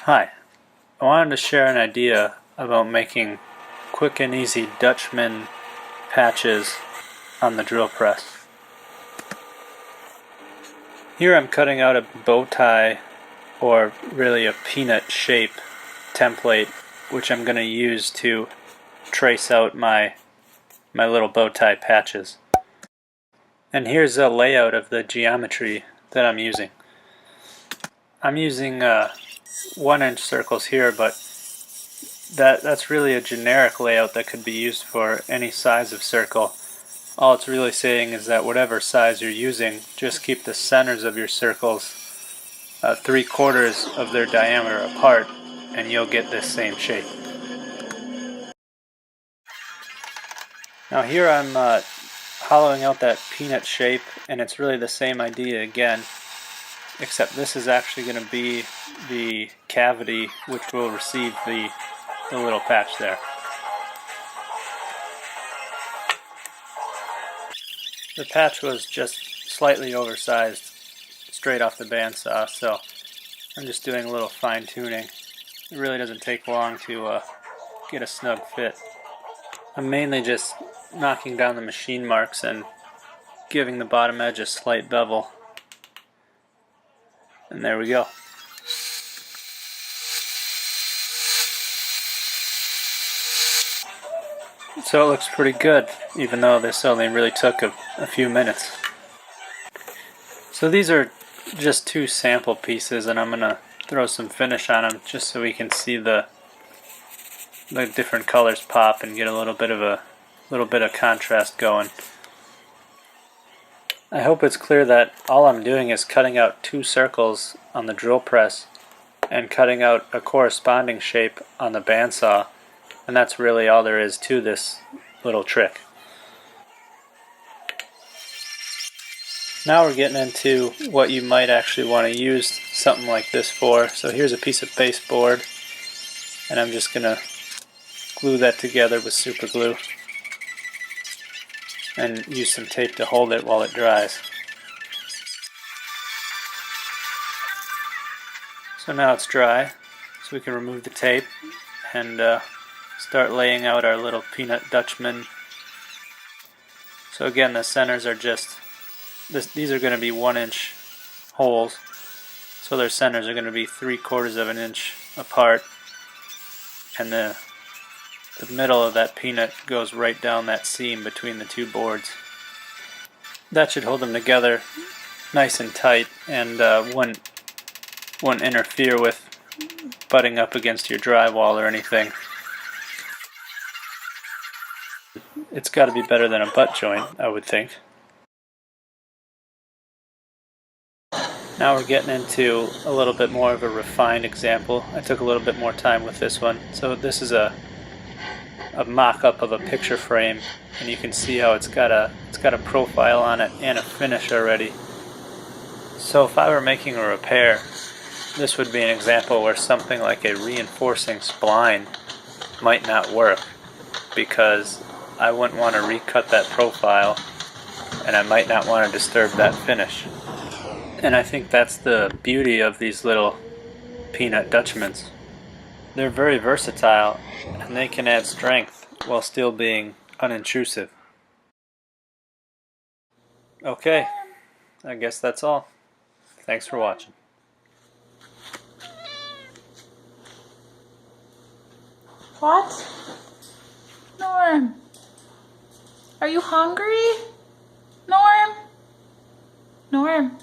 Hi, I wanted to share an idea about making quick and easy Dutchman patches on the drill press. Here I'm cutting out a bow tie, or really a peanut shape template, which I'm going to use to trace out my little bow tie patches. And here's a layout of the geometry that I'm using. I'm using 1-inch circles here, but that's really a generic layout that could be used for any size of circle. All it's really saying is that whatever size you're using, just keep the centers of your circles 3/4 of their diameter apart, and you'll get this same shape. Now here I'm hollowing out that peanut shape, and it's really the same idea again, except this is actually going to be the cavity which will receive the little patch there. The patch was just slightly oversized straight off the bandsaw, so I'm just doing a little fine tuning. It really doesn't take long to get a snug fit. I'm mainly just knocking down the machine marks and giving the bottom edge a slight bevel. And there we go. So it looks pretty good, even though this only really took a few minutes. So these are just 2 sample pieces, and I'm going to throw some finish on them just so we can see the different colors pop and get a little bit of contrast going. I hope it's clear that all I'm doing is cutting out 2 circles on the drill press and cutting out a corresponding shape on the bandsaw, and that's really all there is to this little trick. Now we're getting into what you might actually want to use something like this for. So here's a piece of baseboard, and I'm just going to glue that together with super glue and use some tape to hold it while it dries. So now it's dry, so we can remove the tape and start laying out our little peanut Dutchman. So again, the centers are just, these are going to be 1-inch holes, so their centers are going to be 3/4 of an inch apart, and the middle of that peanut goes right down that seam between the 2 boards. That should hold them together nice and tight, and won't interfere with butting up against your drywall or anything. It's got to be better than a butt joint, I would think. Now we're getting into a little bit more of a refined example. I took a little bit more time with this one. So this is a mock-up of a picture frame, and you can see how it's got a profile on it and a finish already. So if I were making a repair, this would be an example where something like a reinforcing spline might not work, because I wouldn't want to recut that profile, and I might not want to disturb that finish. And I think that's the beauty of these little peanut Dutchmans. They're very versatile, and they can add strength while still being unintrusive. Okay, I guess that's all. Thanks for watching. What? Norm? Are you hungry? Norm? Norm?